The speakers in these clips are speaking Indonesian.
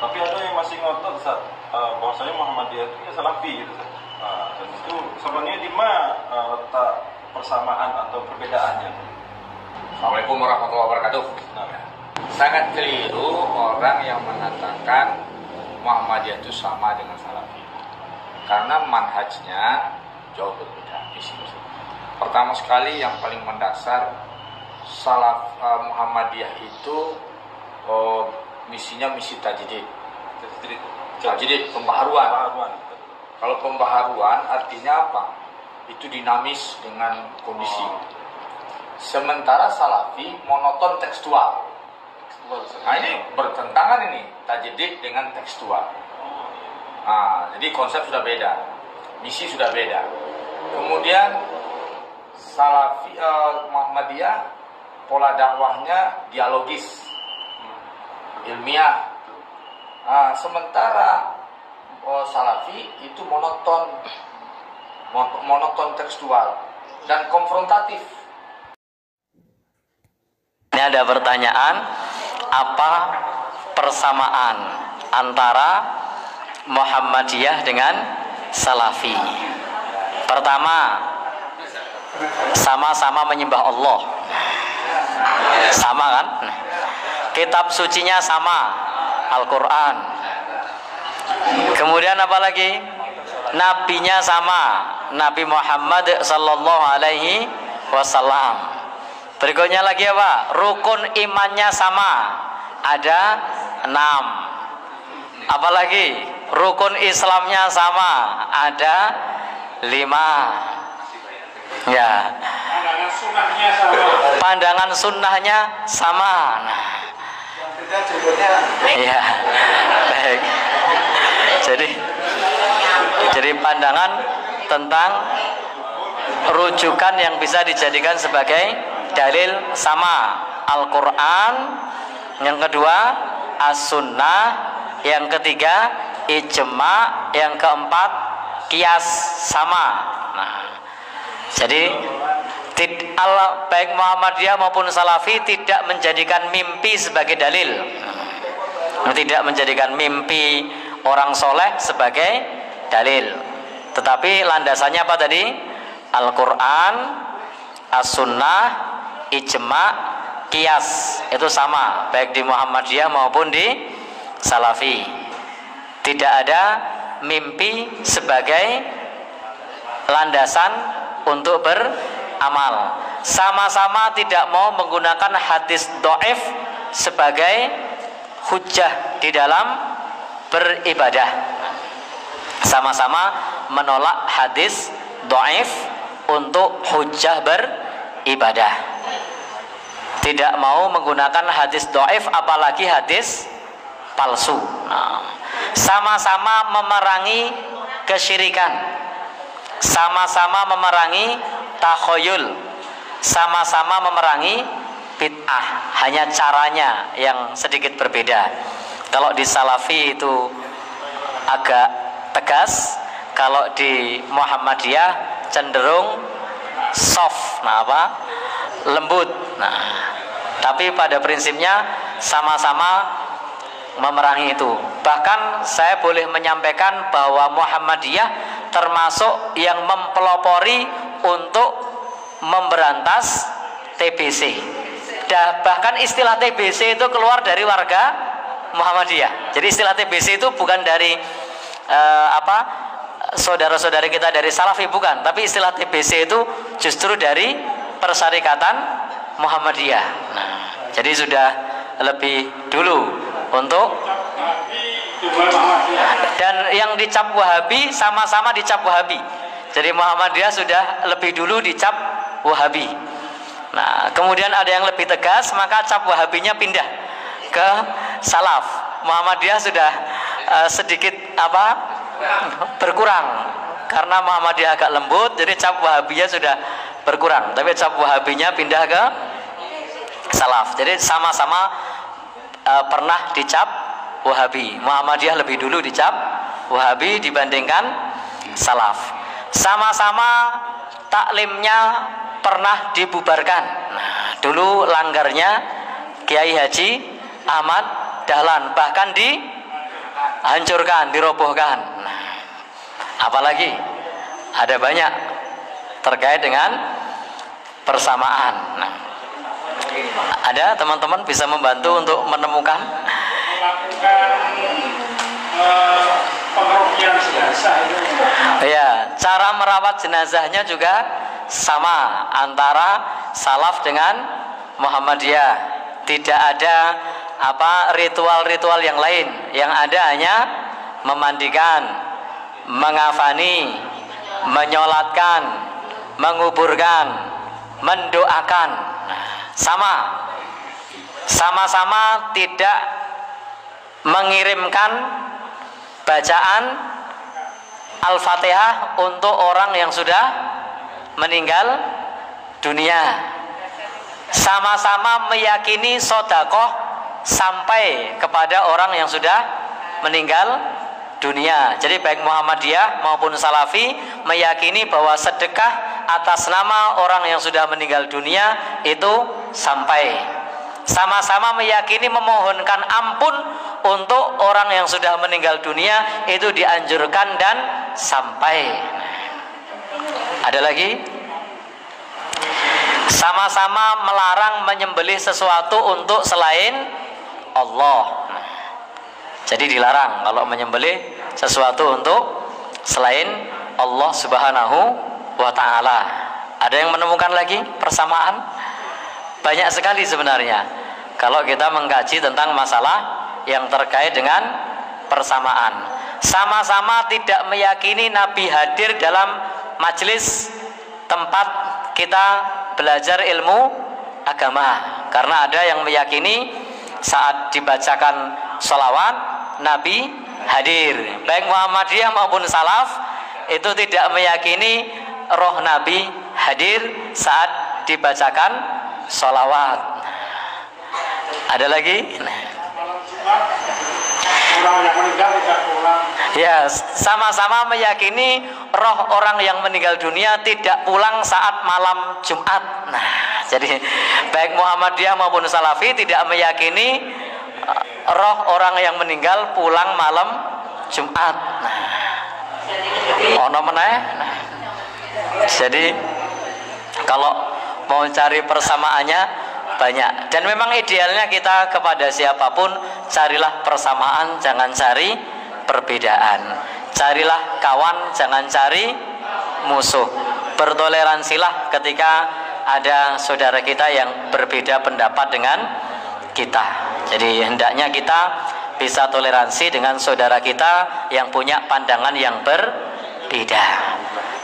Tapi ada yang masih ngotot Ustaz, bahwasanya Muhammadiyah itu ya Salafi gitu Ustaz. Dan itu sebenarnya di mana letak persamaan atau perbedaannya? Assalamualaikum warahmatullahi wabarakatuh. Sangat keliru orang yang mengatakan Muhammadiyah itu sama dengan Salafi, karena manhajnya jauh berbeda. Pertama sekali yang paling mendasar, Muhammadiyah itu misinya misi tajdid, pembaharuan. Kalau pembaharuan artinya apa? Itu dinamis dengan kondisi. Sementara Salafi monoton tekstual. Nah ini bertentangan ini, tajdid dengan tekstual. Jadi konsep sudah beda, misi sudah beda. Kemudian Salafi Muhammadiyah pola dakwahnya dialogis, ilmiah. Sementara Salafi itu monoton tekstual dan konfrontatif. Ini ada pertanyaan, apa persamaan antara Muhammadiyah dengan Salafi? Pertama, sama-sama menyembah Allah. Sama kan? Kitab sucinya sama, Al-Quran. Kemudian apa lagi? Nabinya sama, Nabi Muhammad sallallahu alaihi wasallam. Berikutnya lagi apa? Rukun imannya sama, ada 6. Apalagi rukun Islamnya sama, ada 5. Ya. Pandangan sunnahnya sama. Ya. Baik. Jadi pandangan tentang rujukan yang bisa dijadikan sebagai dalil sama, Al-Quran, yang kedua As-Sunnah, yang ketiga ijma, yang keempat qiyas sama. Jadi baik Muhammadiyah maupun Salafi tidak menjadikan mimpi sebagai dalil, tidak menjadikan mimpi orang soleh sebagai dalil, tetapi landasannya apa tadi? Al-Quran, As-Sunnah, ijma, qiyas, itu sama baik di Muhammadiyah maupun di Salafi. Tidak ada mimpi sebagai landasan untuk beramal. Sama-sama tidak mau menggunakan hadis dhaif sebagai hujjah di dalam beribadah. Sama-sama menolak hadis dhaif untuk hujjah beribadah. Tidak mau menggunakan hadis dhaif, apalagi hadis palsu. Sama-sama memerangi kesyirikan, sama-sama memerangi takhoyul, sama-sama memerangi bid'ah. Hanya caranya yang sedikit berbeda. Kalau di Salafi itu agak tegas, kalau di Muhammadiyah cenderung soft, lembut. Tapi pada prinsipnya sama-sama memerangi itu. Bahkan saya boleh menyampaikan bahwa Muhammadiyah termasuk yang mempelopori untuk memberantas TBC. Bahkan istilah TBC itu keluar dari warga Muhammadiyah. Jadi istilah TBC itu bukan dari saudara-saudari kita dari Salafi, bukan, tapi istilah TBC itu justru dari Persyarikatan Muhammadiyah. Jadi sudah lebih dulu untuk, dan yang dicap Wahabi sama-sama dicap Wahabi. Jadi Muhammadiyah sudah lebih dulu dicap Wahabi. Kemudian ada yang lebih tegas, maka cap Wahabinya pindah ke Salaf. Muhammadiyah sudah sedikit berkurang karena Muhammadiyah agak lembut, jadi cap Wahabiyah sudah berkurang, tapi cap Wahabinya pindah ke Salaf. Jadi sama-sama pernah dicap Wahabi. Muhammadiyah lebih dulu dicap Wahabi dibandingkan Salaf. Sama-sama taklimnya pernah dibubarkan. Dulu langgarnya Kiai Haji Ahmad Dahlan, bahkan hancurkan, dirobohkan. Nah, apalagi ada banyak terkait dengan persamaan. Nah, ada teman-teman bisa membantu untuk menemukan pengerupian jenazah itu. ya, cara merawat jenazahnya juga sama antara salaf dengan Muhammadiyah. Tidak ada ritual-ritual yang lain. Yang ada hanya memandikan, mengafani, menyolatkan, menguburkan, mendoakan. Sama-sama tidak mengirimkan bacaan Al-Fatihah untuk orang yang sudah meninggal dunia. Sama-sama meyakini sedekah sampai kepada orang yang sudah meninggal dunia. Jadi baik Muhammadiyah maupun Salafi meyakini bahwa sedekah atas nama orang yang sudah meninggal dunia itu sampai. Sama-sama meyakini memohonkan ampun untuk orang yang sudah meninggal dunia itu dianjurkan dan sampai. Ada lagi? Sama-sama melarang menyembelih sesuatu untuk selain Allah. Jadi dilarang kalau menyembelih sesuatu untuk selain Allah Subhanahu wa ta'ala. Ada yang menemukan lagi persamaan? Banyak sekali sebenarnya kalau kita mengkaji tentang masalah yang terkait dengan persamaan. Sama-sama tidak meyakini Nabi hadir dalam majelis tempat kita belajar ilmu agama, karena ada yang meyakini saat dibacakan sholawat Nabi hadir. Baik Muhammadiyah maupun Salaf itu tidak meyakini roh Nabi hadir saat dibacakan sholawat. Ada lagi? Orang yang meninggal tidak pulang. Ya, sama-sama meyakini roh orang yang meninggal dunia tidak pulang saat malam Jumat. Nah, jadi baik Muhammadiyah maupun Salafi tidak meyakini roh orang yang meninggal pulang malam Jumat. Nah, ono meneh. Nah, jadi kalau mau cari persamaannya banyak, dan memang idealnya kita kepada siapapun carilah persamaan, jangan cari perbedaan. Carilah kawan, jangan cari musuh. Bertoleransilah ketika ada saudara kita yang berbeda pendapat dengan kita. Jadi hendaknya kita bisa toleransi dengan saudara kita yang punya pandangan yang berbeda.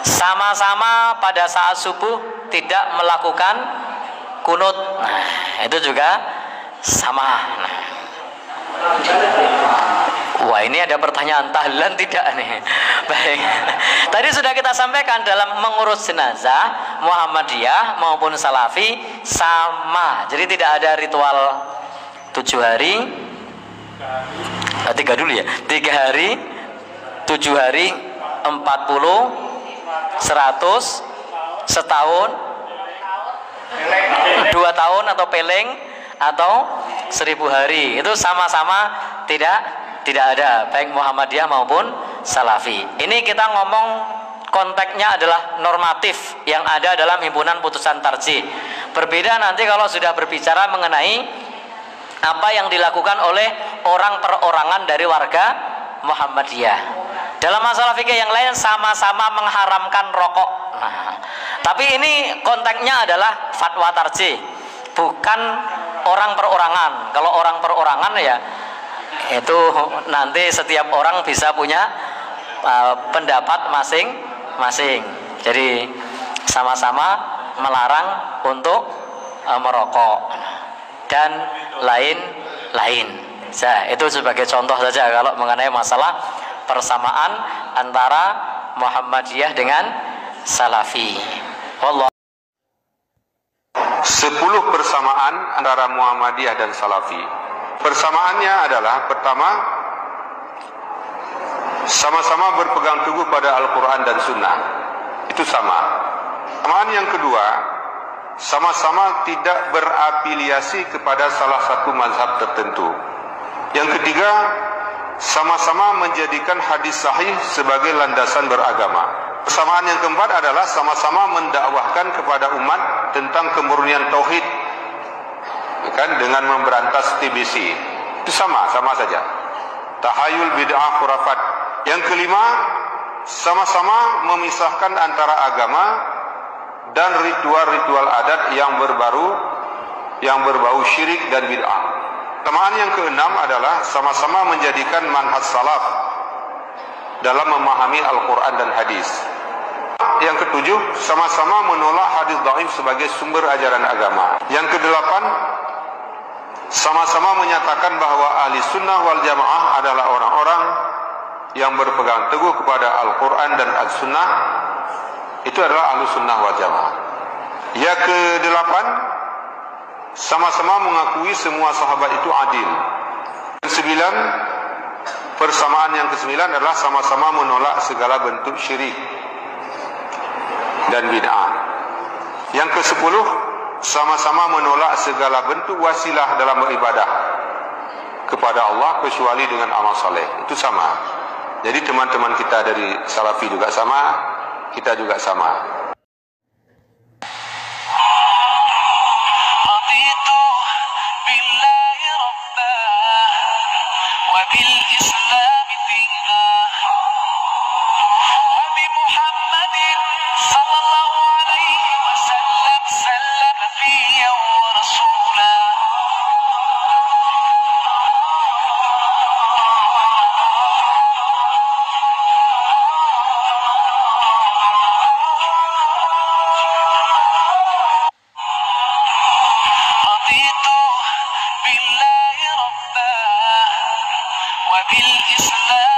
Sama-sama pada saat subuh tidak melakukan kunut. Nah, itu juga sama. Nah. Wah, ini ada pertanyaan tahlilan tidak nih? Baik. Tadi sudah kita sampaikan dalam mengurus jenazah Muhammadiyah maupun Salafi sama. Jadi tidak ada ritual 7 hari. 3 dulu ya. 3 hari, 7 hari, 40, 100, setahun, 2 tahun atau peleng atau 1000 hari. Itu sama-sama tidak ada baik Muhammadiyah maupun Salafi. Ini kita ngomong konteksnya adalah normatif yang ada dalam himpunan putusan tarjih. Berbeda nanti kalau sudah berbicara mengenai apa yang dilakukan oleh orang perorangan dari warga Muhammadiyah. Dalam masalah fikih yang lain sama-sama mengharamkan rokok. Nah, tapi ini konteksnya adalah fatwa tarjih, bukan orang perorangan. Kalau orang perorangan ya itu nanti setiap orang bisa punya pendapat masing-masing. Jadi sama-sama melarang untuk merokok dan lain-lain. Nah, itu sebagai contoh saja kalau mengenai masalah persamaan antara Muhammadiyah dengan Salafi. Allah. 10 persamaan antara Muhammadiyah dan Salafi. Persamaannya adalah pertama, sama-sama berpegang teguh pada Al-Quran dan Sunnah. Itu sama. Persamaan yang kedua, sama-sama tidak berafiliasi kepada salah satu mazhab tertentu. Yang ketiga, sama-sama menjadikan hadis sahih sebagai landasan beragama. Persamaan yang keempat adalah sama-sama mendakwahkan kepada umat tentang kemurnian tauhid, kan, dengan memberantas TBC. Itu sama saja. Tahayul, bid'ah, khurafat. Yang kelima, sama-sama memisahkan antara agama dan ritual-ritual adat yang berbau syirik dan bid'ah. Kesamaan yang keenam adalah sama-sama menjadikan manhaj salaf dalam memahami Al-Quran dan hadis. Yang ketujuh, sama-sama menolak hadis dhaif sebagai sumber ajaran agama. Yang kedelapan, sama-sama menyatakan bahwa ahli sunnah wal jamaah adalah orang-orang yang berpegang teguh kepada Al-Quran dan As-Sunnah. Itu adalah ahli sunnah wal jamaah. Yang kedelapan, sama-sama mengakui semua sahabat itu adil. Kesembilan, persamaan yang kesembilan adalah sama-sama menolak segala bentuk syirik dan bid'ah. Yang kesepuluh, sama-sama menolak segala bentuk wasilah dalam beribadah kepada Allah kecuali dengan amal saleh. Itu sama. Jadi teman-teman kita dari Salafi juga sama, kita juga sama. وبالإسلام دينا وبمحمد صلى الله عليه وسلم نبيا ورسولا رضيت بالله ربا وبالإسلام